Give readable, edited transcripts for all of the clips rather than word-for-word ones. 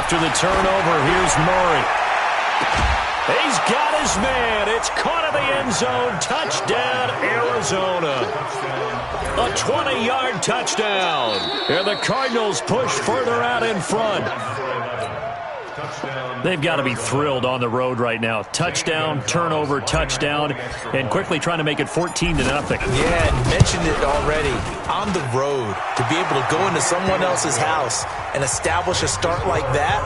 after the turnover, here's Murray. He's got his man. It's caught in the end zone. Touchdown, Arizona. A 20-yard touchdown. And the Cardinals push further out in front. They've got to be thrilled on the road right now. Touchdown, turnover, touchdown, and quickly trying to make it 14-0. Yeah, and mentioned it already. On the road, to be able to go into someone else's house and establish a start like that,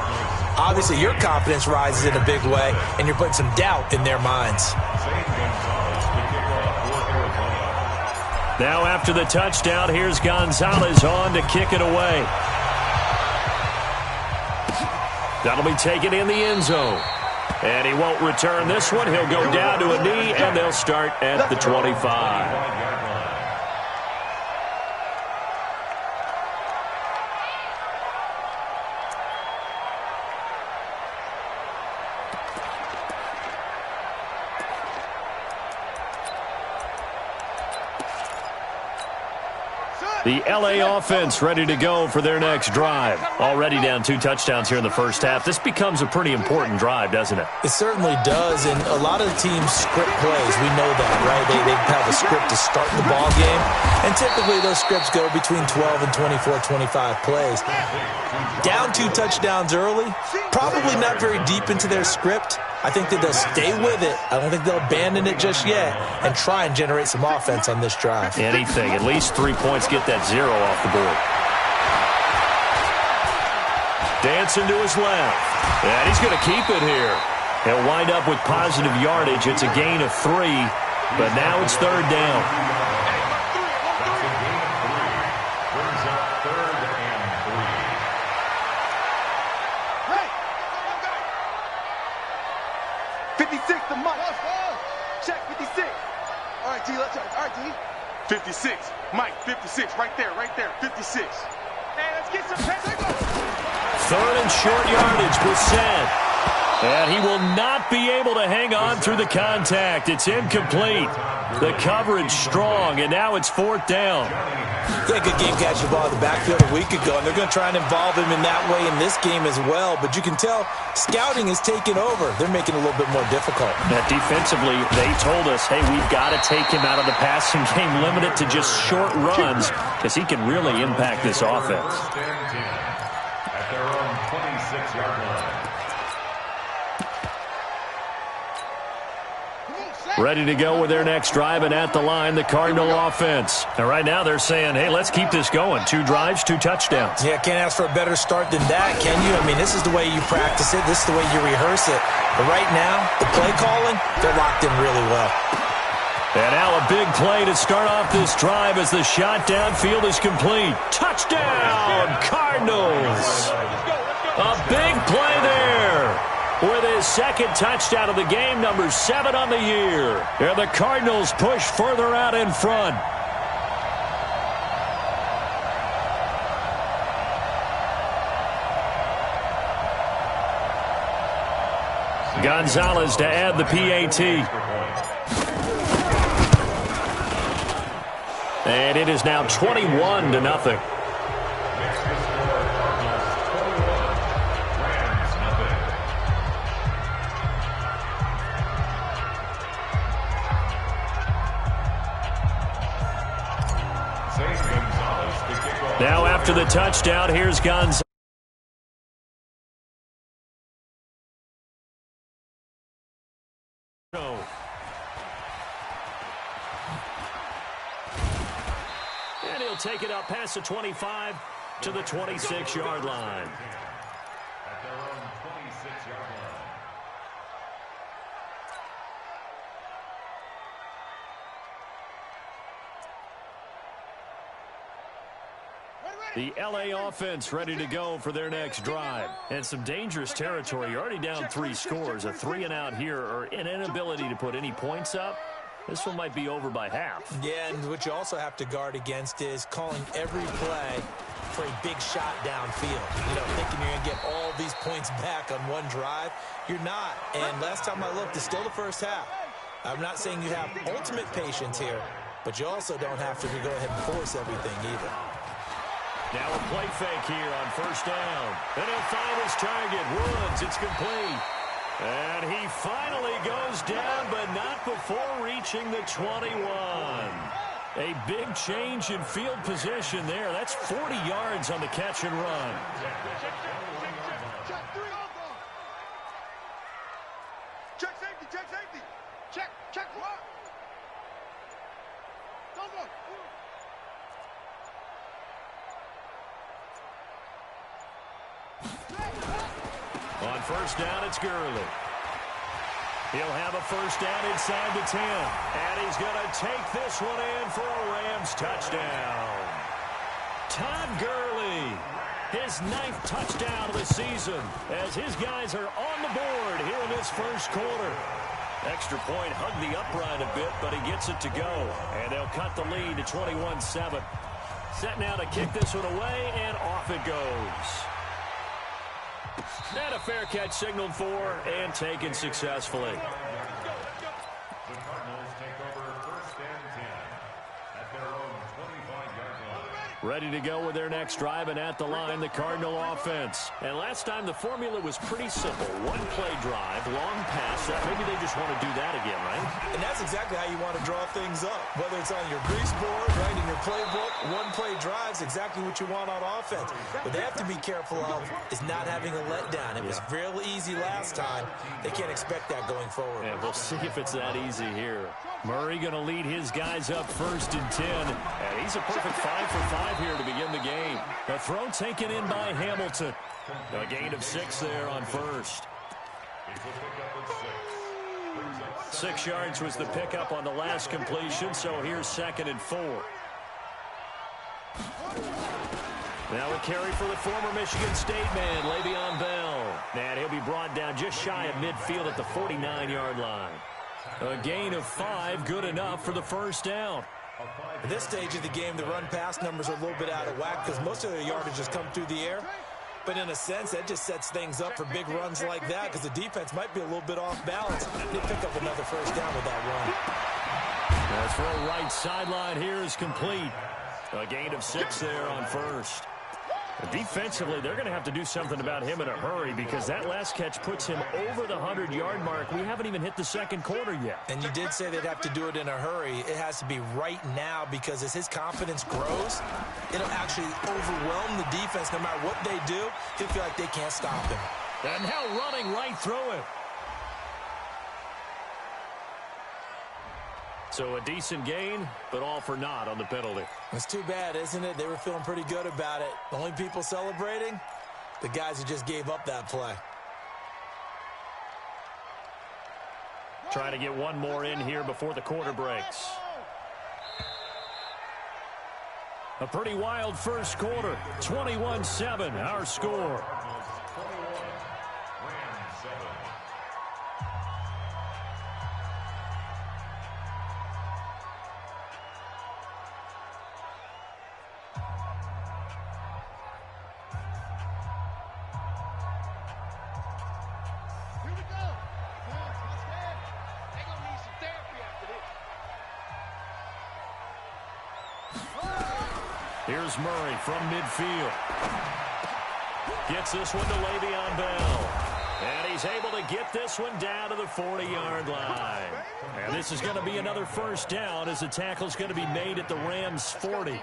obviously your confidence rises in a big way, and you're putting some doubt in their minds. Now after the touchdown, here's Gonzalez on to kick it away. That'll be taken in the end zone. And he won't return this one. He'll go down to a knee, and they'll start at the 25. The L.A. offense ready to go for their next drive. Already down 2 touchdowns here in the first half. This becomes a pretty important drive, doesn't it? It certainly does, and a lot of the teams script plays. We know that, right? They have a script to start the ball game, and typically those scripts go between 12 and 24, 25 plays. Down 2 touchdowns early, probably not very deep into their script. I think that they'll stay with it. I don't think they'll abandon it just yet and try and generate some offense on this drive. Anything. At least 3 points, get that 0 off the board. Dancing to his left. And he's going to keep it here. He'll wind up with positive yardage. It's a gain of 3, but now it's 3rd down. 56. Mike, 56. Right there. 56. Hey, let's get some pressure. 3rd and short yardage, Brissett. And he will not be able to hang on through the contact. It's incomplete. The coverage strong, and now it's 4th down. Yeah, good game catching the ball in the backfield a week ago, and they're going to try and involve him in that way in this game as well. But you can tell scouting is taking over. They're making it a little bit more difficult. That defensively, they told us, hey, we've got to take him out of the passing game, limit it to just short runs, because he can really impact this offense. At their own 26-yard line. Ready to go with their next drive, and at the line, the Cardinal offense. And right now they're saying, hey, let's keep this going. 2 drives, 2 touchdowns. Yeah, can't ask for a better start than that, can you? I mean, this is the way you practice it. This is the way you rehearse it. But right now, the play calling, they're locked in really well. And now a big play to start off this drive as the shot downfield is complete. Touchdown, Cardinals. A big play there. With his 2nd touchdown of the game, number 7 on the year. And the Cardinals push further out in front. Gonzalez to add the PAT. And it is now 21-0. Now after the touchdown, here's Gonzalez. And he'll take it up past the 25 to the 26-yard line. At their own 26-yard line. The L.A. offense ready to go for their next drive. And some dangerous territory. You're already down 3 scores. A 3-and-out here, or an inability to put any points up. This one might be over by half. Yeah, and what you also have to guard against is calling every play for a big shot downfield. You know, thinking you're going to get all these points back on one drive. You're not. And last time I looked, it's still the first half. I'm not saying you have ultimate patience here, but you also don't have to go ahead and force everything either. Now a play fake here on first down. And he'll find his target. Woods, it's complete. And he finally goes down, but not before reaching the 21. A big change in field position there. That's 40 yards on the catch and run. Check safety, check safety. Check what? Go. On first down, it's Gurley. He'll have a first down inside the 10. And he's going to take this one in for a Rams touchdown. Todd Gurley, his 9th touchdown of the season, as his guys are on the board here in this first quarter. Extra point hugged the upright a bit, but he gets it to go. And they'll cut the lead to 21-7. Set now to kick this one away, and off it goes. And a fair catch signaled for and taken successfully. The Cardinals take over first and 10 at their own 25-yard line. Ready to go with their next drive, and at the line, the Cardinal offense. And last time, the formula was pretty simple. One-play drive, long pass. Maybe they just want to do that again, right? And that's exactly how you want to draw things up. Whether it's on your grease board, right, in your playbook, one-play drives exactly what you want on offense. What they have to be careful of is not having a letdown. It was real easy last time. They can't expect that going forward. And we'll see if it's that easy here. Murray going to lead his guys up first and 10. And he's a perfect 5 for 5 here to begin the game. The throw taken in by Hamilton. A gain of 6 there on first. 6 yards was the pickup on the last completion, so here's 2nd and 4. Now a carry for the former Michigan State man, Le'Veon Bell. And he'll be brought down just shy of midfield at the 49-yard line. A gain of 5, good enough for the first down. At this stage of the game, the run-pass numbers are a little bit out of whack because most of their yardage has come through the air. But in a sense, that just sets things up for big runs like that because the defense might be a little bit off balance. They pick up another first down with that run. As for a right sideline here is complete. A gain of 6 there on first. Defensively, they're going to have to do something about him in a hurry because that last catch puts him over the 100-yard mark. We haven't even hit the second quarter yet. And you did say they'd have to do it in a hurry. It has to be right now because as his confidence grows, it'll actually overwhelm the defense. No matter what they do, he'll feel like they can't stop him. And now running right through him. So a decent gain, but all for naught on the penalty. It's too bad, isn't it? They were feeling pretty good about it. The only people celebrating, the guys who just gave up that play. Trying to get one more in here before the quarter breaks. A pretty wild first quarter. 21-7, our score. Here's Murray from midfield. Gets this one to Le'Veon Bell. And he's able to get this one down to the 40-yard line. And this is going to be another first down as the tackle's going to be made at the Rams' 40.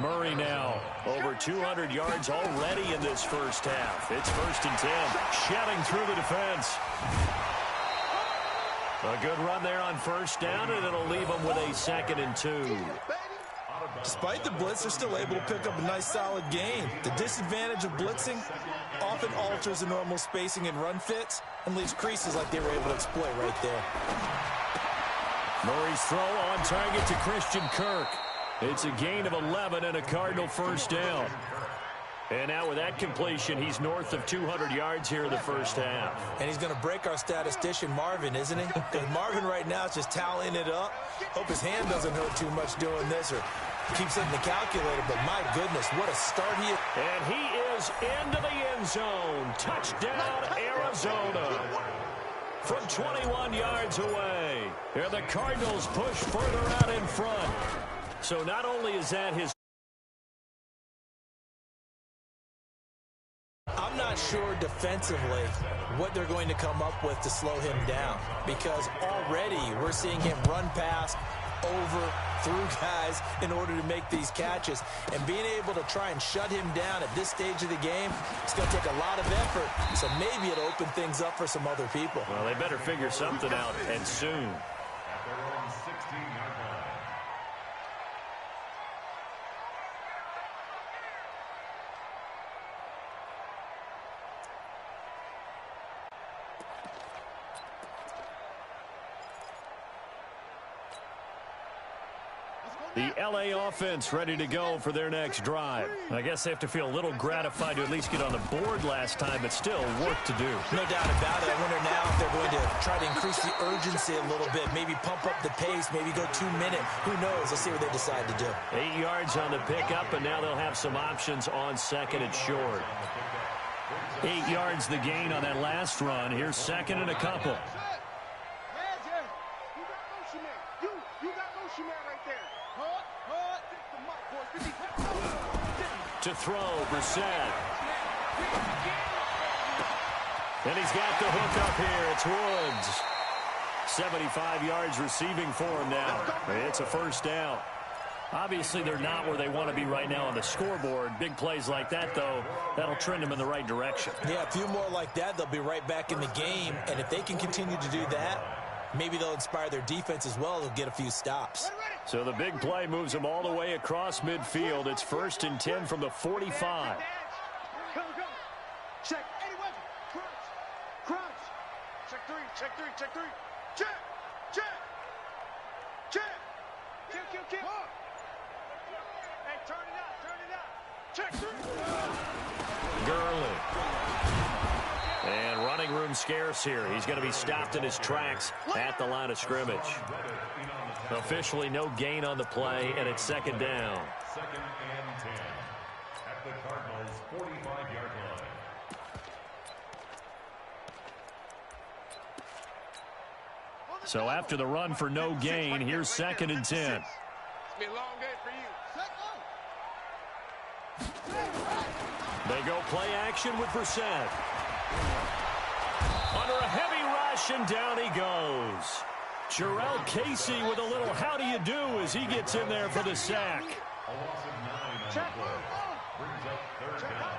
Murray now over 200 yards already in this first half. It's 1st and 10. Shedding through the defense. A good run there on first down, and it'll leave them with a 2nd and 2. Despite the blitz, they're still able to pick up a nice, solid gain. The disadvantage of blitzing often alters the normal spacing and run fits and leaves creases like they were able to exploit right there. Murray's throw on target to Christian Kirk. It's a gain of 11 and a Cardinal first down. And now with that completion, he's north of 200 yards here in the first half. And he's going to break our statistician, Marvin, isn't he? Because Marvin right now is just tallying it up. Hope his hand doesn't hurt too much doing this or keeps hitting the calculator. But my goodness, what a start he is. And he is into the end zone. Touchdown, Arizona. From 21 yards away. And the Cardinals push further out in front. So not only is that his sure defensively what they're going to come up with to slow him down, because already we're seeing him run past, over, through guys in order to make these catches. And being able to try and shut him down at this stage of the game, it's going to take a lot of effort. So maybe it'll open things up for some other people. Well, they better figure something out, and soon. At their own 16-yard line. The L.A. offense ready to go for their next drive. I guess they have to feel a little gratified to at least get on the board last time, but still work to do. No doubt about it. I wonder now if they're going to try to increase the urgency a little bit, maybe pump up the pace, maybe go 2 minute. Who knows? Let's see what they decide to do. 8 yards on the pickup, and now they'll have some options on second and short. 8 yards the gain on that last run. Here's second and a couple. To throw, Brissett. And he's got the hook up here. It's Woods. 75 yards receiving for him now. It's a first down. Obviously, they're not where they want to be right now on the scoreboard. Big plays like that, though, that'll trend them in the right direction. Yeah, a few more like that, they'll be right back in the game. And if they can continue to do that, maybe they'll inspire their defense as well. They'll get a few stops. So the big play moves them all the way across midfield. It's 1st and 10 from the 45. Check. Anyone. Crunch. Check three. Check. Kill. Hey, turn it out. Check three. Gurley. And running room scarce here. He's going to be stopped in his tracks at the line of scrimmage. Officially no gain on the play, and it's second down. 2nd and 10 at the Cardinals' 45-yard line. So after the run for no gain, here's 2nd and 10. It's be a long day for you. They go play action with Brissett. Under a heavy rush, and down he goes. Jarrell Casey with a little how do you do as he gets in there for the sack. A loss of 9 on the play. Brings up 3rd down.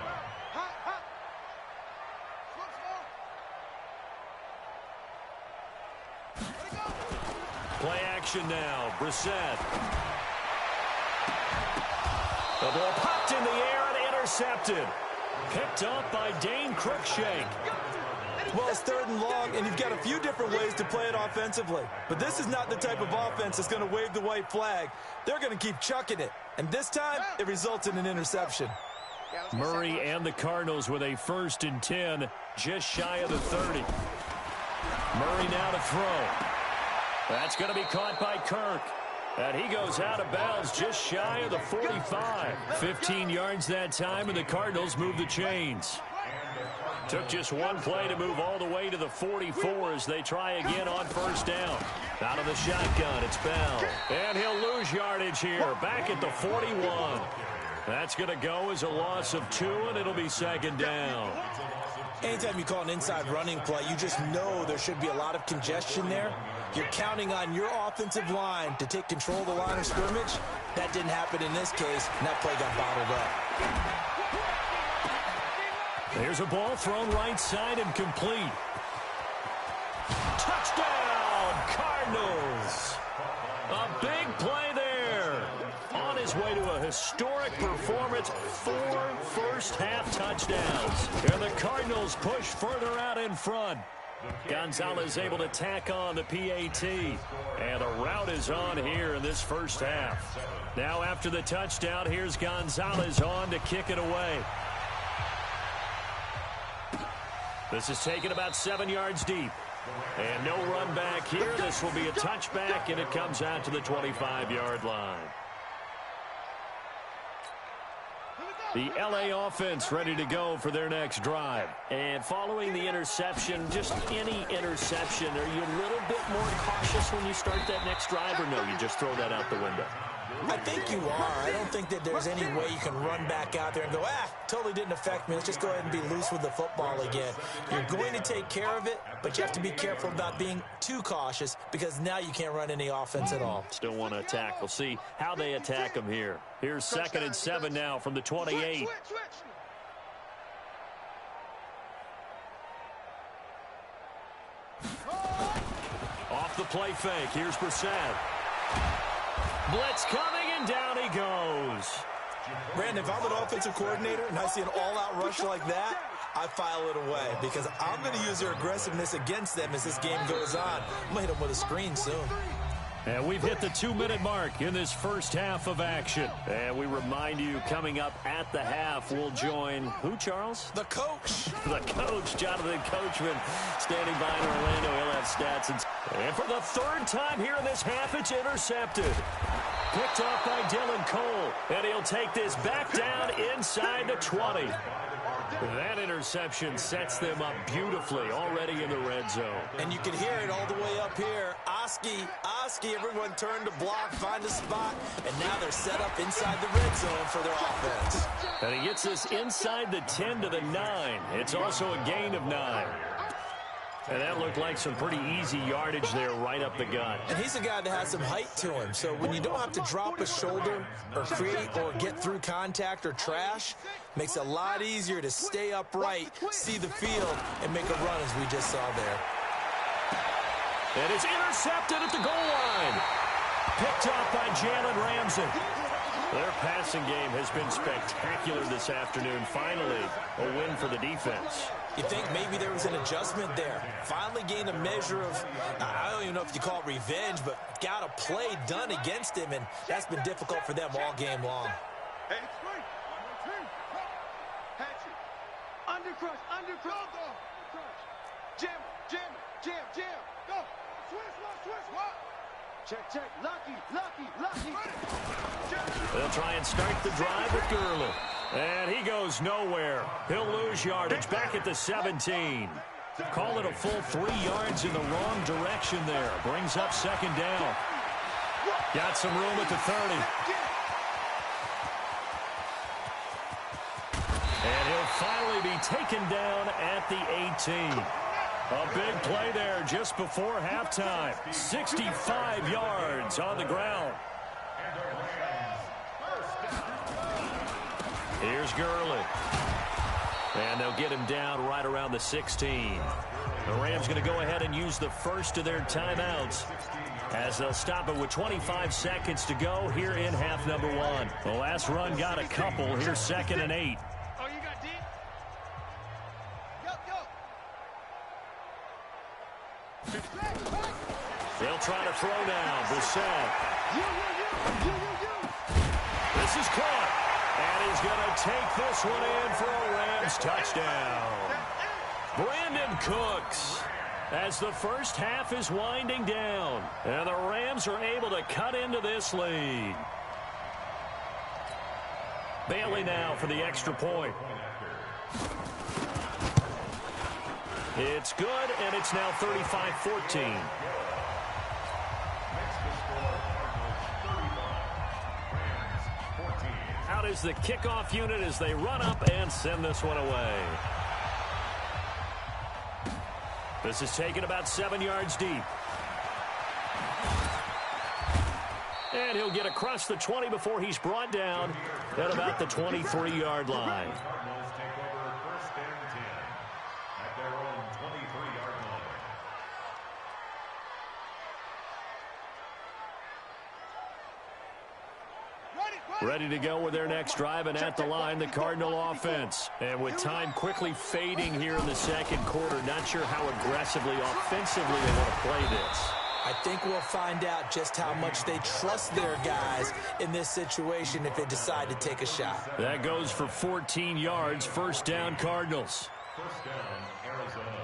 Play action now. Brissett. The ball popped in the air and intercepted. Picked up by Dane Cruikshank. Well, it's 3rd and long, and you've got a few different ways to play it offensively. But this is not the type of offense that's going to wave the white flag. They're going to keep chucking it. And this time, it results in an interception. Murray and the Cardinals with a 1st and 10, just shy of the 30. Murray now to throw. That's going to be caught by Kirk. And he goes out of bounds just shy of the 45. 15 yards that time, and the Cardinals move the chains. Took just one play to move all the way to the 44 as they try again on 1st down. Out of the shotgun, it's Bell. And he'll lose yardage here, back at the 41. That's going to go as a loss of 2, and it'll be 2nd down. Anytime you call an inside running play, you just know there should be a lot of congestion there. You're counting on your offensive line to take control of the line of scrimmage. That didn't happen in this case, and that play got bottled up. There's a ball thrown right side and complete. Touchdown, Cardinals. A big play there. On his way to a historic performance, 4 first-half touchdowns. And the Cardinals push further out in front. Gonzalez able to tack on the PAT. And the route is on here in this first half. Now after the touchdown, here's Gonzalez on to kick it away. This is taken about 7 yards deep. And no run back here. This will be a touchback, and it comes out to the 25-yard line. The L.A. offense ready to go for their next drive. And following the interception, just any interception, are you a little bit more cautious when you start that next drive, or no, you just throw that out the window? I think you are. I don't think that there's any way you can run back out there and go, totally didn't affect me. Let's just go ahead and be loose with the football again. You're going to take care of it, but you have to be careful about being too cautious because now you can't run any offense at all. Still want to attack. We'll see how they attack them here. Here's 2nd and 7 now from the 28. Off the play fake. Here's Brissett. Blitz coming, and down he goes. Brandon, if I'm an offensive coordinator and I see an all-out rush like that, I file it away because I'm going to use their aggressiveness against them as this game goes on. I'm going to hit them with a screen soon. And we've hit the 2-minute mark in this first half of action. And we remind you, coming up at the half, we'll join who, Charles? The coach. The coach, Jonathan Coachman, standing by in Orlando. He'll have stats. And for the 3rd time here in this half, it's intercepted. Picked off by Dylan Cole. And he'll take this back down inside the 20. That interception sets them up beautifully already in the red zone. And you can hear it all the way up here. Oski, everyone turned to block, find a spot, and now they're set up inside the red zone for their offense. And he gets this inside the 10 to the 9. It's also a gain of 9. And that looked like some pretty easy yardage there right up the gut. And he's a guy that has some height to him. So when you don't have to drop a shoulder or create or get through contact or trash, makes it a lot easier to stay upright, see the field, and make a run as we just saw there. And it's intercepted at the goal line. Picked off by Jalen Ramsey. Their passing game has been spectacular this afternoon. Finally, a win for the defense. You think maybe there was an adjustment there. Finally gained a measure of, I don't even know if you call it revenge, but got a play done against him, and that's been difficult for them all game long. Hey, undercrush. Jam. Go. Switch. Check. Lucky. They'll try and start the drive with Gurley. And he goes nowhere. He'll lose yardage back at the 17. Call it a full 3 yards in the wrong direction there. Brings up 2nd down. Got some room at the 30. And he'll finally be taken down at the 18. A big play there just before halftime. 65 yards on the ground. Here's Gurley. And they'll get him down right around the 16. The Rams going to go ahead and use the first of their timeouts as they'll stop it with 25 seconds to go here in half number 1. The last run got a couple. Here's 2nd and 8. Oh, you got deep? They'll try to throw now. Brissett. This is caught. And he's going to take this one in for a Rams touchdown. Brandon Cooks, as the first half is winding down. And the Rams are able to cut into this lead. Bailey now for the extra point. It's good, and it's now 35-14. Out is the kickoff unit as they run up and send this one away. This is taken about 7 yards deep. And he'll get across the 20 before he's brought down at about the 23-yard line. Ready to go with their next drive, and at the line, the Cardinal offense. And with time quickly fading here in the second quarter, not sure how aggressively, offensively they want to play this. I think we'll find out just how much they trust their guys in this situation if they decide to take a shot. That goes for 14 yards, 1st down Cardinals. First down, Arizona.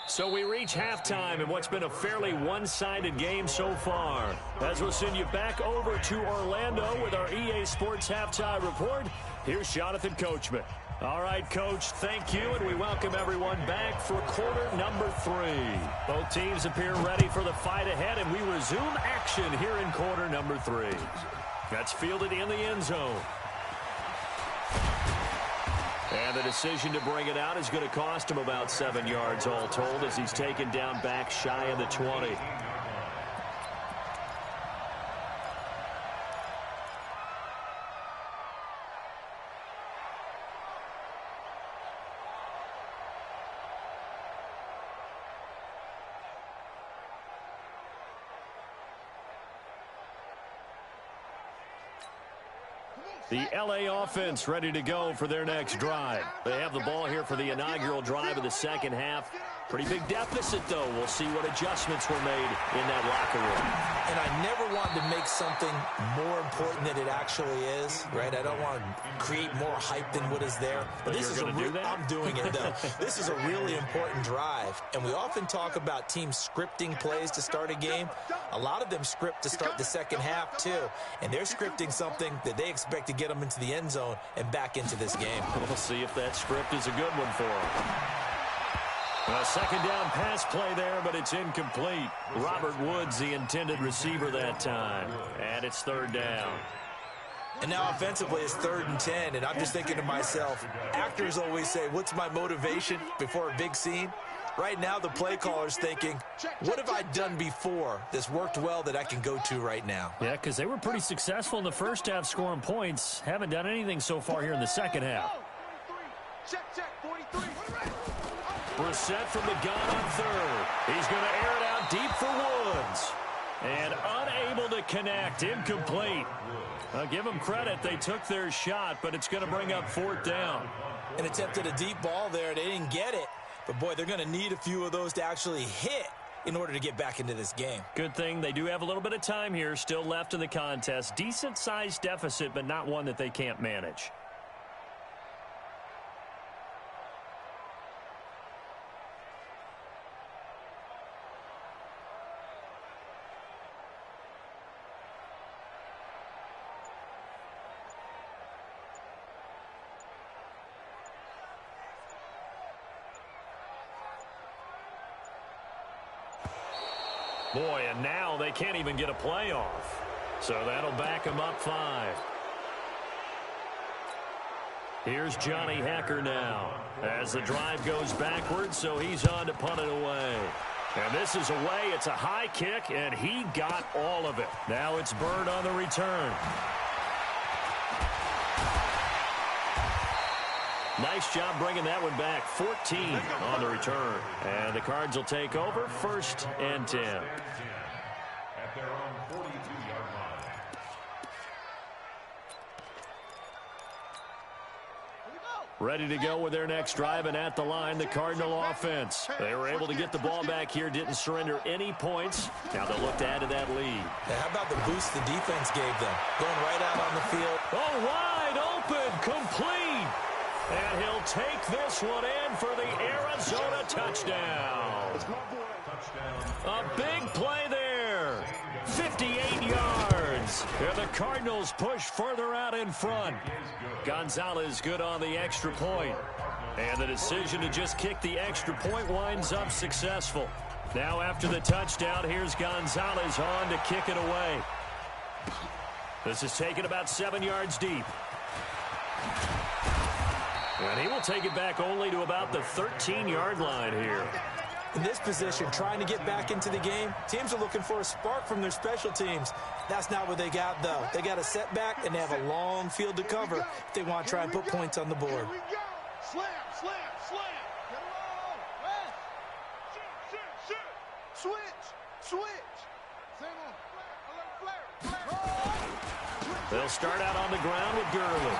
So we reach halftime in what's been a fairly one-sided game so far. As we'll send you back over to Orlando with our EA Sports Halftime Report, here's Jonathan Coachman. All right, Coach, thank you, and we welcome everyone back for quarter number 3. Both teams appear ready for the fight ahead, and we resume action here in quarter number 3. That's fielded in the end zone. And the decision to bring it out is going to cost him about 7 yards all told as he's taken down back shy of the 20. The LA offense ready to go for their next drive. They have the ball here for the inaugural drive of the second half. Pretty big deficit, though. We'll see what adjustments were made in that locker room. And I never wanted to make something more important than it actually is, right? I don't want to create more hype than what is there. But this is I'm doing it, though. This is a really important drive. And we often talk about teams scripting plays to start a game. A lot of them script to start the second half, too. And they're scripting something that they expect to get them into the end zone and back into this game. We'll see if that script is a good one for them. A second down pass play there, but it's incomplete. Robert Woods, the intended receiver that time. And it's third down. And now offensively it's 3rd and 10, and I'm just thinking to myself, actors always say, what's my motivation before a big scene? Right now the play caller's thinking, what have I done before that's worked well that I can go to right now? Yeah, because they were pretty successful in the first half scoring points. Haven't done anything so far here in the second half. Check, 43. Brissett from the gun on third. He's going to air it out deep for Woods. And unable to connect. Incomplete. I'll give them credit. They took their shot, but it's going to bring up 4th down. And attempted a deep ball there. They didn't get it. But, boy, they're going to need a few of those to actually hit in order to get back into this game. Good thing they do have a little bit of time here still left in the contest. Decent-sized deficit, but not one that they can't manage. Boy, and now they can't even get a play off. So that'll back them up 5. Here's Johnny Hecker now as the drive goes backwards, so he's on to punt it away. And this is away. It's a high kick, and he got all of it. Now it's Bird on the return. Nice job bringing that one back. 14 on the return. And the Cards will take over 1st and 10. At their own 42-yard line. Ready to go with their next drive, and at the line, the Cardinal offense. They were able to get the ball back here, didn't surrender any points. Now they'll look to add to that lead. Now, how about the boost the defense gave them? Going right out on the field. Oh, wide open, complete. And he'll take this one in for the Arizona touchdown. A big play there. 58 yards. And the Cardinals push further out in front. Gonzalez good on the extra point. And the decision to just kick the extra point winds up successful. Now after the touchdown, here's Gonzalez on to kick it away. This is taken about 7 yards deep. And he will take it back only to about the 13-yard line here. In this position, trying to get back into the game, teams are looking for a spark from their special teams. That's not what they got, though. They got a setback, and they have a long field to cover if they want to try and put points on the board. Here we go. Slam. Get along. West. Shoot. Switch. Same on. Flare. They'll start out on the ground with Gurley.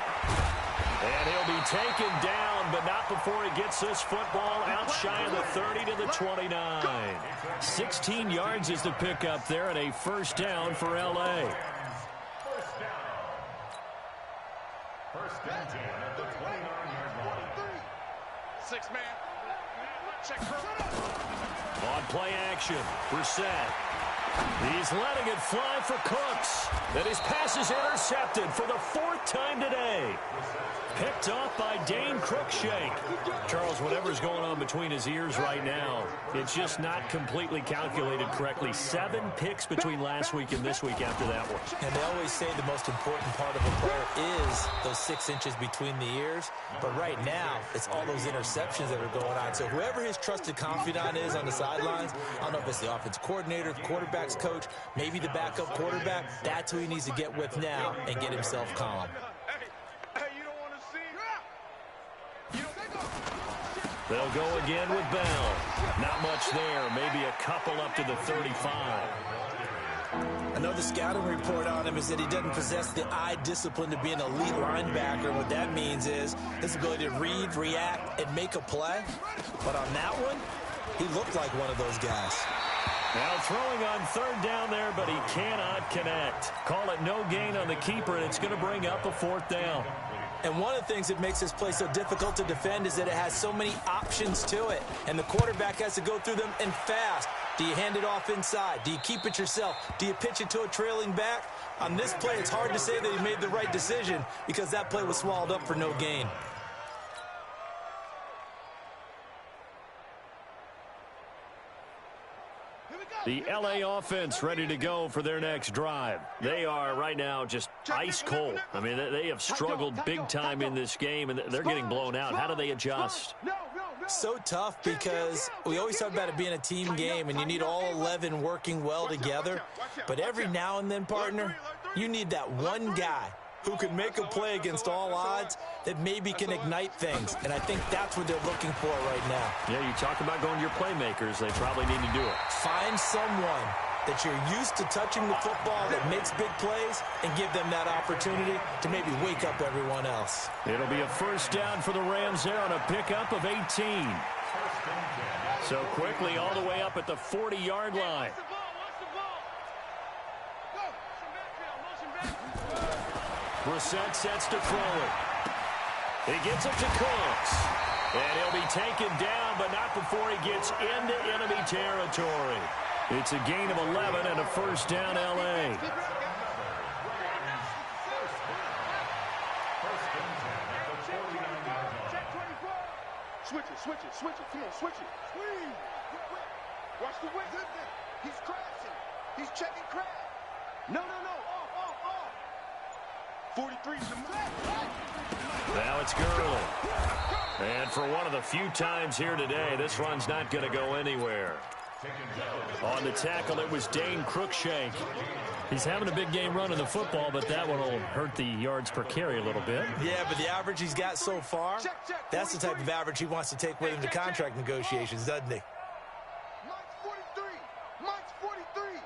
And he'll be taken down, but not before he gets this football out shy of the 30 to the 29. 16 yards is the pickup there, and a 1st down for L.A. First and 10 at the 29-yard line. 6 man. On play action, Brissett. He's letting it fly for Cooks. And his pass is intercepted for the 4th time today. Picked off by Dane Cruikshank. Charles, whatever's going on between his ears right now, it's just not completely calculated correctly. 7 picks between last week and this week after that one. And they always say the most important part of a player is those 6 inches between the ears. But right now, it's all those interceptions that are going on. So whoever his trusted confidant is on the sidelines, I don't know if it's the offensive coordinator, the quarterback's coach, maybe the backup quarterback, that's who he needs to get with now and get himself calm. They'll go again with Bell. Not much there. Maybe a couple up to the 35. Another scouting report on him is that he doesn't possess the eye discipline to be an elite linebacker. What that means is his ability to read, react, and make a play. But on that one, he looked like one of those guys. Now throwing on 3rd down there, but he cannot connect. Call it no gain on the keeper, and it's going to bring up a 4th down. And one of the things that makes this play so difficult to defend is that it has so many options to it. And the quarterback has to go through them and fast. Do you hand it off inside? Do you keep it yourself? Do you pitch it to a trailing back? On this play, it's hard to say that he made the right decision because that play was swallowed up for no gain. The L.A. offense ready to go for their next drive. They are right now just ice cold. I mean, they have struggled big time in this game, and they're getting blown out. How do they adjust? So tough because we always talk about it being a team game, and you need all 11 working well together. But every now and then, partner, you need that one guy who can make a play against all odds that maybe can ignite things. And I think that's what they're looking for right now. Yeah, you talk about going to your playmakers. They probably need to do it. Find someone that you're used to touching the football that makes big plays and give them that opportunity to maybe wake up everyone else. It'll be a 1st down for the Rams there on a pickup of 18. So quickly all the way up at the 40-yard line. Brissett sets to throw it. He gets it to Cooks. And he'll be taken down, but not before he gets into enemy territory. It's a gain of 11 and a 1st down, L.A. Switch it. Come on, switch it. Squeeze. Watch the width. He's crashing. He's checking crash. No. Off. 43 is the move. Now it's Gurley. And for one of the few times here today, this run's not going to go anywhere. On the tackle, it was Dane Cruikshank. He's having a big game running the football, but that one will hurt the yards per carry a little bit. Yeah, but the average he's got so far, that's the type of average he wants to take with him to contract negotiations, doesn't he? Mike's 43.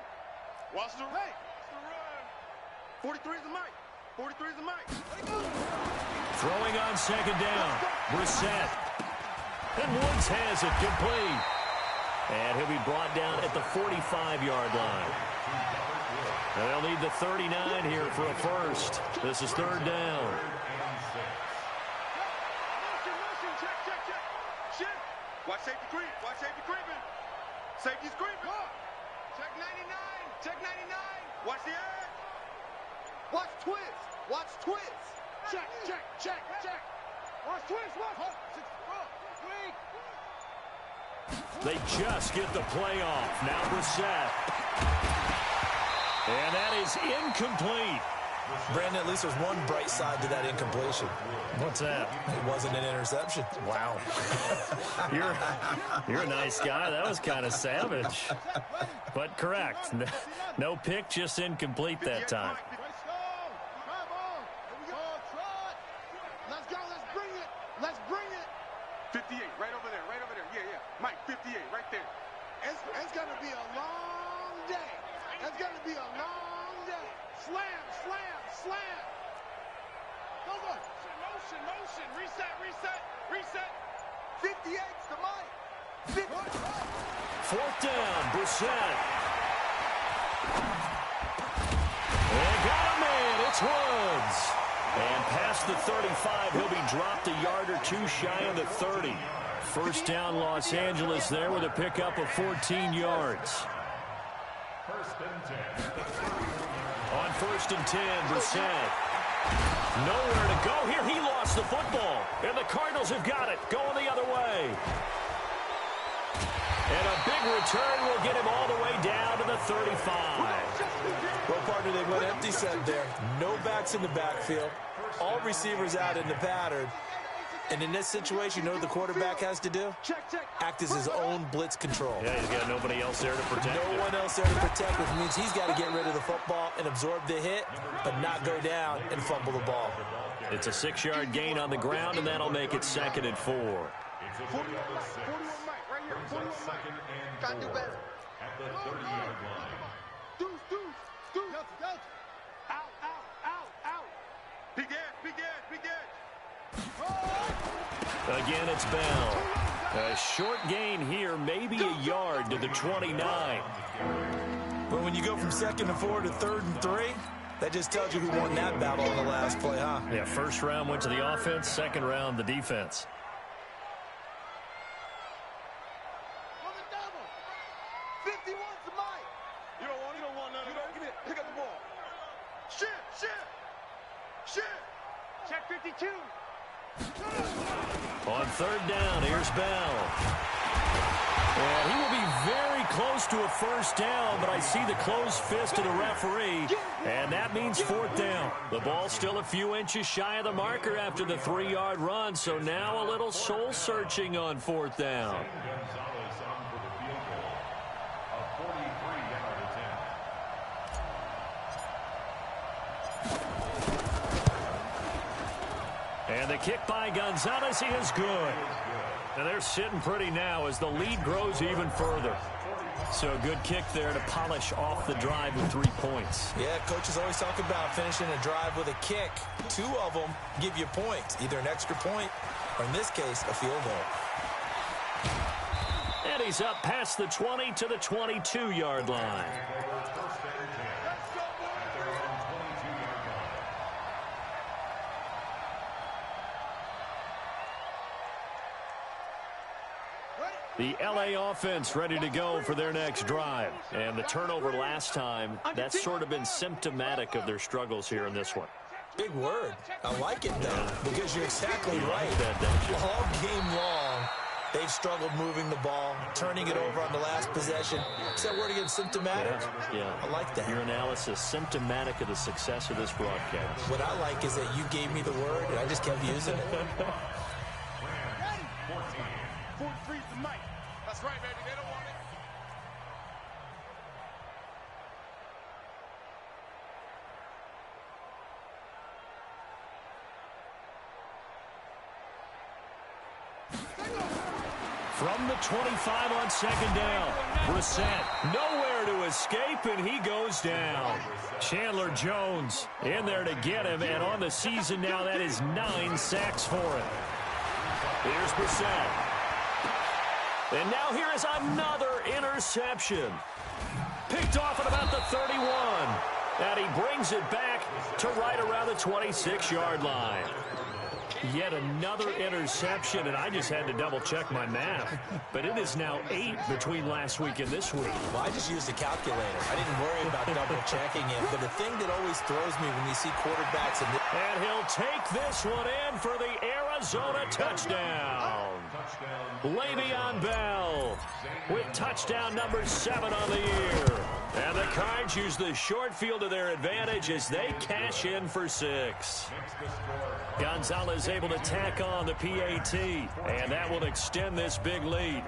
Watch the run. 43 is the Mike. 43 is the Mike. Throwing on 2nd down. Brissett. And Woods has it complete. And he'll be brought down at the 45-yard line. And they'll need the 39 here for a 1st. This is 3rd down. Watch safety creeping. Safety's creeping. Check 99. Watch the edge. Watch twist. Check. Watch twist. They just get the play off. Now Brissett. And that is incomplete. Brandon, at least there's one bright side to that incompletion. What's that? It wasn't an interception. Wow. You're a nice guy. That was kind of savage. But correct. No pick, just incomplete that time. Let's bring it. 58, right over there. Yeah. Mike, 58, right there. It's going to be a long day. Slam. Go. Motion. Reset. 58's the Mike. 4th down, Brissett. They got a man. It's Woods. And past the 35, he'll be dropped a yard or two shy of the 30. First down, Los Angeles there with a pickup of 14 yards. First and 10. On first and 10, Brissett. Nowhere to go here. He lost the football. And the Cardinals have got it. Going the other way. And a big return will get him all the way down to the 35. Well, partner, they went empty set there. No backs in the backfield. All receivers out in the pattern. And in this situation, you know what the quarterback has to do? Act as his own blitz control. Yeah, he's got nobody else there to protect him. No one else there to protect, which means he's got to get rid of the football and absorb the hit, but not go down and fumble the ball. It's a 6-yard gain on the ground, and that'll make it 2nd and 4. It's a 41 Mike, right here. 41 second and 4 at the 30-yard line. Deuce. Out. Big edge. Again, it's Bell. A short gain here, maybe a yard to the 29. But when you go from 2nd and 4 to 3rd and 3, that just tells you who won that battle on the last play, huh? Yeah, first round went to the offense, second round the defense. On the double. 51's the Mike. You don't want none of that. Get it. Pick up the ball. Shit. Check 52. On 3rd down, here's Bell. And he will be very close to a first down, but I see the closed fist of the referee, and that means 4th down. The ball's still a few inches shy of the marker after the 3-yard run, so now a little soul-searching on 4th down. Gonzalez on for the field goal. A 43-yard attempt. And the kick by Gonzalez is good. And they're sitting pretty now as the lead grows even further. So a good kick there to polish off the drive with 3 points. Yeah, coaches always talk about finishing a drive with a kick. 2 of them give you points, either an extra point or, in this case, a field goal. And he's up past the 20 to the 22-yard line. The LA offense ready to go for their next drive. And the turnover last time, that's sort of been symptomatic of their struggles here in this one. Big word. I like it, though, because you're exactly right. That, don't you? All game long, they've struggled moving the ball, turning it over on the last possession. Is that word again, symptomatic? Yeah. I like that. Your analysis, symptomatic of the success of this broadcast. What I like is that you gave me the word, and I just kept using it. 43's the Mike. That's right, baby. They don't want it. From the 25 on 2nd down, Brissett nowhere to escape, and he goes down. Chandler Jones in there to get him, and on the season now, that is 9 sacks for him. Here's Brissett. And now here is another interception. Picked off at about the 31. And he brings it back to right around the 26-yard line. Yet another interception, and I just had to double-check my math. But it is now 8 between last week and this week. Well, I just used a calculator. I didn't worry about double-checking it. But the thing that always throws me when you see quarterbacks... And he'll take this one in for the Arizona touchdown. Le'Veon Bell with touchdown number 7 on the year. And the Cards use the short field to their advantage as they cash in for 6. Gonzalez able to tack on the PAT, and that will extend this big lead.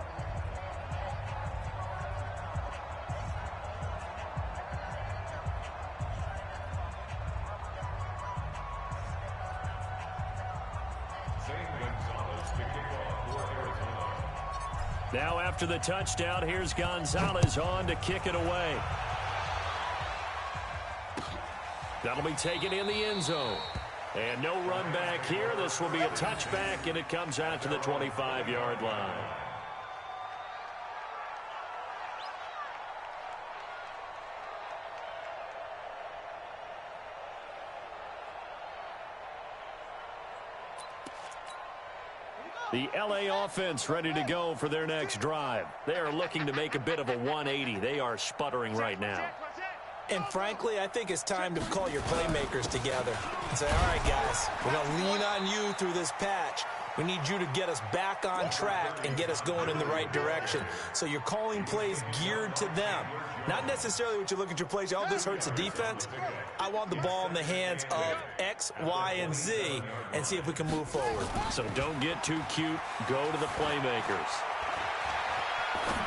Now after the touchdown, here's Gonzalez on to kick it away. That'll be taken in the end zone. And no run back here. This will be a touchback, and it comes out to the 25-yard line. The LA offense ready to go for their next drive. They are looking to make a bit of a 180. They are sputtering right now. And frankly, I think it's time to call your playmakers together and say, all right, guys, we're going to lean on you through this patch. We need you to get us back on track and get us going in the right direction. So you're calling plays geared to them. Not necessarily what you look at your plays, oh, this hurts the defense. I want the ball in the hands of X, Y, and Z and see if we can move forward. So don't get too cute. Go to the playmakers.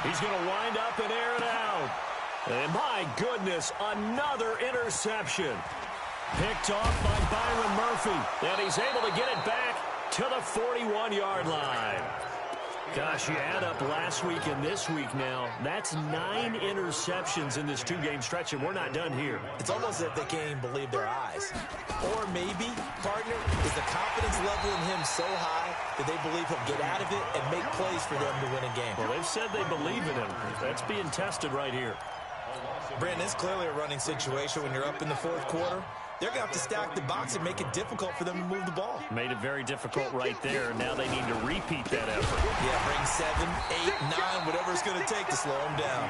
He's going to wind up and air it out. And my goodness, another interception. Picked off by Byron Murphy. And he's able to get it back to the 41-yard line. Gosh, you add up last week and this week now, that's 9 interceptions in this 2-game stretch, and we're not done here. It's almost as if they can't even believe their eyes. Or maybe, partner, is the confidence level in him so high that they believe he'll get out of it and make plays for them to win a game. Well, they've said they believe in him. That's being tested right here. Brandon, it's clearly a running situation when you're up in the fourth quarter. They're going to have to stack the box and make it difficult for them to move the ball. Made it very difficult right there. Now they need to repeat that effort. Yeah, bring 7, 8, 9, whatever it's going to take to slow him down.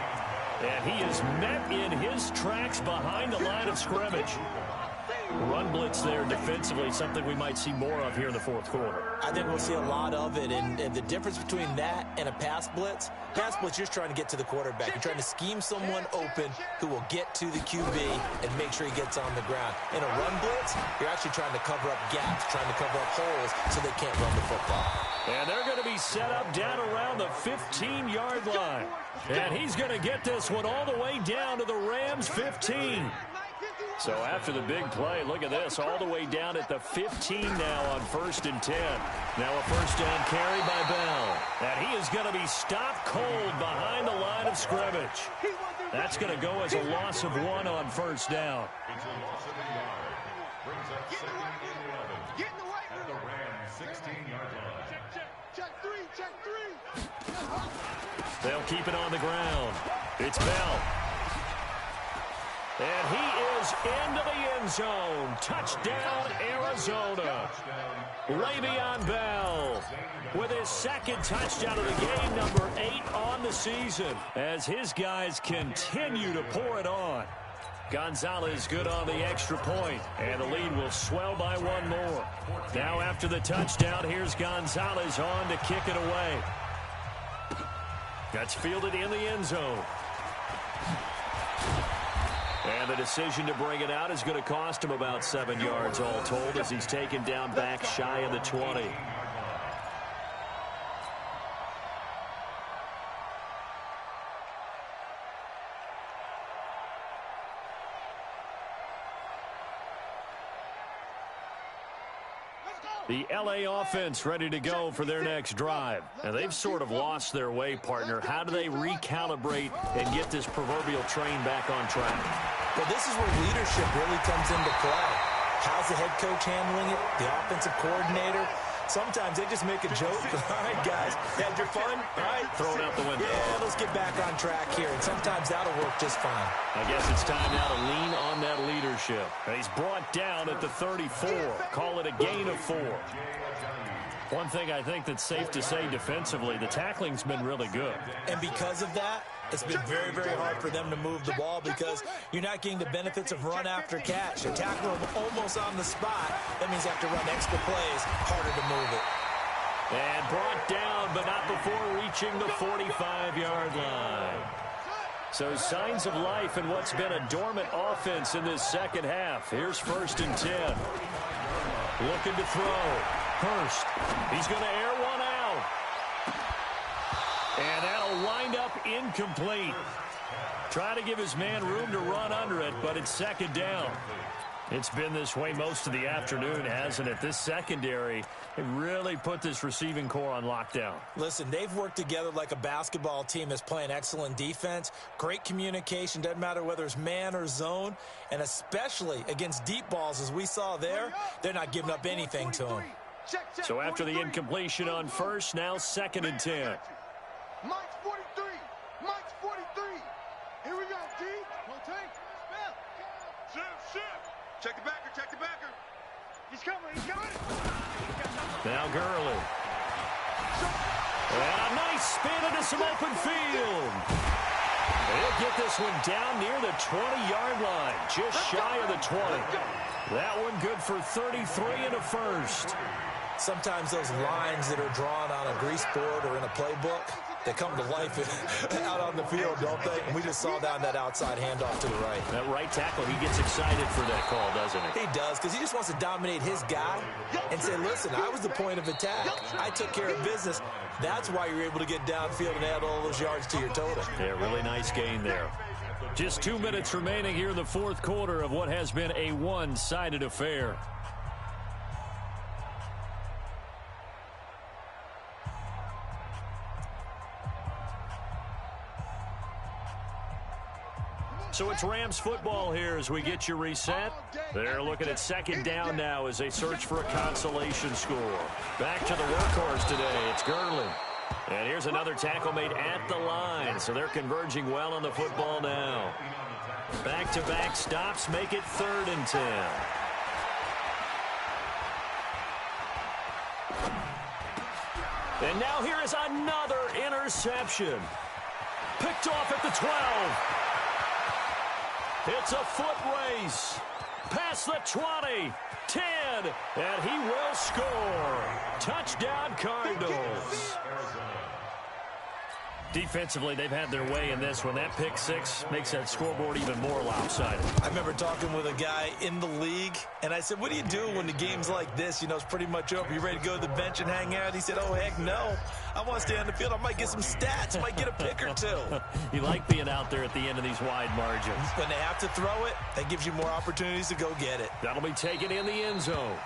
And he is met in his tracks behind the line of scrimmage. Run blitz there defensively, something we might see more of here in the fourth quarter. I think we'll see a lot of it, and the difference between that and a pass blitz, you're just trying to get to the quarterback. You're trying to scheme someone open who will get to the QB and make sure he gets on the ground. In a run blitz, you're actually trying to cover up gaps, trying to cover up holes so they can't run the football. And they're going to be set up down around the 15-yard line. And he's going to get this one all the way down to the Rams' 15. So after the big play, look at this, all the way down at the 15 now on 1st and 10. Now a first down carry by Bell. And he is going to be stopped cold behind the line of scrimmage. That's going to go as a loss of 1 on first down. It's a loss of a yard. Brings up 2nd and 11. At the Rams' 16-yard line. Check three. They'll keep it on the ground. It's Bell. And he is into the end zone. Touchdown, Arizona. Le'Veon Bell with his second touchdown of the game, number 8 on the season, as his guys continue to pour it on. Gonzalez good on the extra point, and the lead will swell by 1 more. Now after the touchdown, here's Gonzalez on to kick it away. That's fielded in the end zone. And the decision to bring it out is going to cost him about 7 yards all told as he's taken down back shy of the 20. The LA offense ready to go for their next drive. And they've sort of lost their way, partner. How do they recalibrate and get this proverbial train back on track? Well, this is where leadership really comes into play. How's the head coach handling it? The offensive coordinator? Sometimes they just make a joke. All right, guys, had your fun? All right. Throw it out the window. Yeah, let's get back on track here. And sometimes that'll work just fine. I guess it's time now to lean on that leadership. And he's brought down at the 34. Call it a gain of 4. One thing I think that's safe to say defensively, the tackling's been really good. And because of that, it's been very, very hard for them to move the ball because you're not getting the benefits of run after catch. You're tackling them almost on the spot. That means you have to run extra plays, harder to move it. And brought down, but not before reaching the 45-yard line. So signs of life in what's been a dormant offense in this second half. Here's 1st and 10. Looking to throw. Hurst. He's going to air one out. And that'll wind up incomplete. Try to give his man room to run under it, but it's 2nd down. It's been this way most of the afternoon, hasn't it? This secondary, it really put this receiving core on lockdown. Listen, they've worked together like a basketball team that's playing excellent defense, great communication, doesn't matter whether it's man or zone, and especially against deep balls, as we saw there, they're not giving up anything to them. So after the incompletion on first, now 2nd and 10. Mike's 43. Mike's 43. Here we go, D. Rotate. Spell. Shift. Check the backer. Check the backer. He's coming. He's coming. Now Gurley. And a nice spin into some open field. They'll get this one down near the 20-yard line, just shy of the 20. That one good for 33 and a first. Sometimes those lines that are drawn on a grease board or in a playbook, they come to life out on the field, don't they? And we just saw down that outside handoff to the right. That right tackle, he gets excited for that call, doesn't he? He does, because he just wants to dominate his guy and say, listen, I was the point of attack. I took care of business. That's why you're able to get downfield and add all those yards to your total. Yeah, really nice gain there. Just 2 minutes remaining here in the fourth quarter of what has been a one-sided affair. So it's Rams football here as we get you reset. They're looking at second down now as they search for a consolation score. Back to the workhorse today. It's Gurley. And here's another tackle made at the line. So they're converging well on the football now. Back-to-back stops make it 3rd and 10. And now here is another interception. Picked off at the 12. It's a foot race. Past the 20, 10, and he will score. Touchdown, Cardinals. Defensively, they've had their way in this one. That pick six makes that scoreboard even more lopsided. I remember talking with a guy in the league, and I said, what do you do when the game's like this? You know, it's pretty much over. You ready to go to the bench and hang out? He said, oh, heck no. I want to stay on the field. I might get some stats. I might get a pick or two. You like being out there at the end of these wide margins. When they have to throw it, that gives you more opportunities to go get it. That'll be taken in the end zone.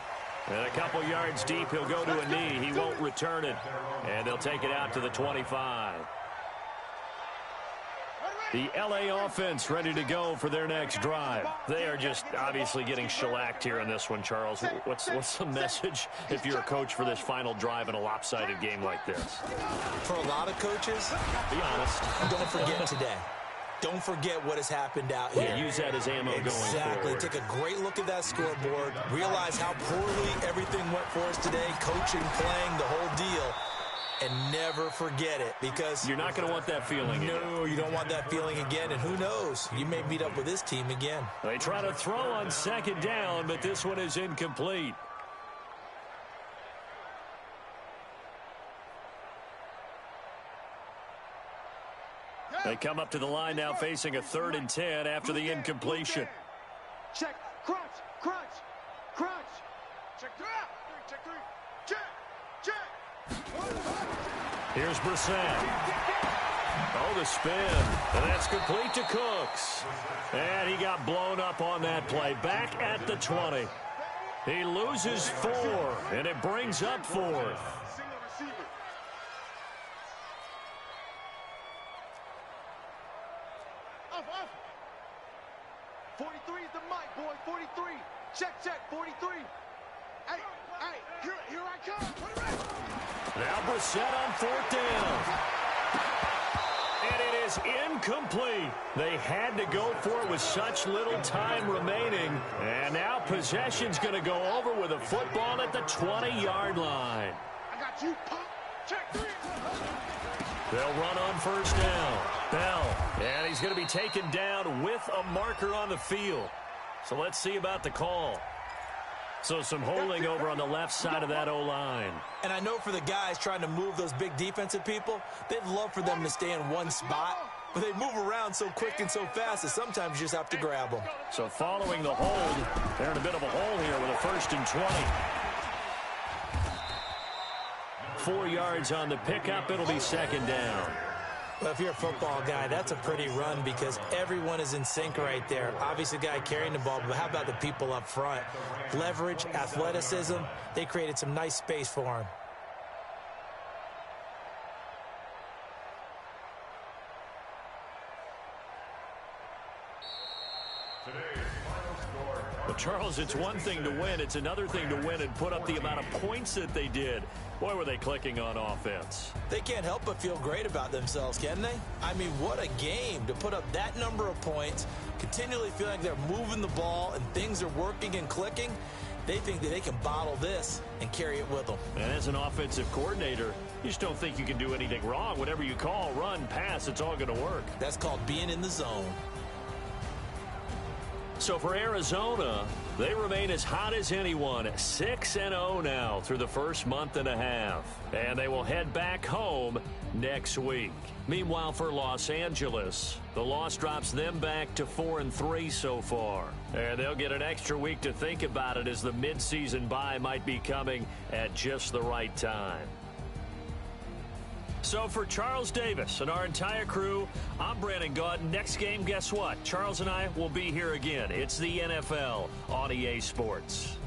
And a couple yards deep, he'll go to a knee. He won't return it. And they'll take it out to the 25. The LA offense ready to go for their next drive. They are just obviously getting shellacked here in this one, Charles. What's the message if you're a coach for this final drive in a lopsided game like this? For a lot of coaches, be honest, don't forget today. Don't forget what has happened out here. Yeah, use that as ammo going forward. Exactly. Take a great look at that scoreboard. Realize how poorly everything went for us today. Coaching, playing, the whole deal. And never forget it, because you're not going to want that feeling again. No, you don't want that feeling again. And who knows? You may meet up with this team again. They try to throw on second down, but this one is incomplete. They come up to the line now facing a 3rd and 10 after the incompletion. Check, crunch, crunch, crunch. Check three, check three, check, check. Here's Brissett. Oh, the spin. And that's complete to Cooks. And he got blown up on that play. Back at the 20. He loses 4, and it brings up 4th. 43 is the mic, boy. 43. Check, check. 43. Hey, here I come. Now Brissett on 4th down. And it is incomplete. They had to go for it with such little time remaining. And now possession's going to go over with a football at the 20-yard line. I got you, pump. Check 3. They'll run on 1st down. Bell. And he's going to be taken down with a marker on the field. So let's see about the call. So some holding over on the left side of that O-line. And I know for the guys trying to move those big defensive people, they'd love for them to stay in one spot. But they move around so quick and so fast that sometimes you just have to grab them. So following the hold, they're in a bit of a hole here with a 1st and 20. 4 yards on the pickup. It'll be 2nd down. Well, if you're a football guy, that's a pretty run because everyone is in sync right there. Obviously, the guy carrying the ball, but how about the people up front? Leverage, athleticism, they created some nice space for him. Well, Charles, it's one thing to win. It's another thing to win and put up the amount of points that they did. Boy, were they clicking on offense. They can't help but feel great about themselves, can they? I mean, what a game to put up that number of points, continually feeling like they're moving the ball and things are working and clicking. They think that they can bottle this and carry it with them. And as an offensive coordinator, you just don't think you can do anything wrong. Whatever you call, run, pass, it's all going to work. That's called being in the zone. So for Arizona, they remain as hot as anyone, 6-0 now through the first month and a half. And they will head back home next week. Meanwhile, for Los Angeles, the loss drops them back to 4-3 so far. And they'll get an extra week to think about it, as the midseason bye might be coming at just the right time. So for Charles Davis and our entire crew, I'm Brandon Gaudin. Next game, guess what? Charles and I will be here again. It's the NFL on EA Sports.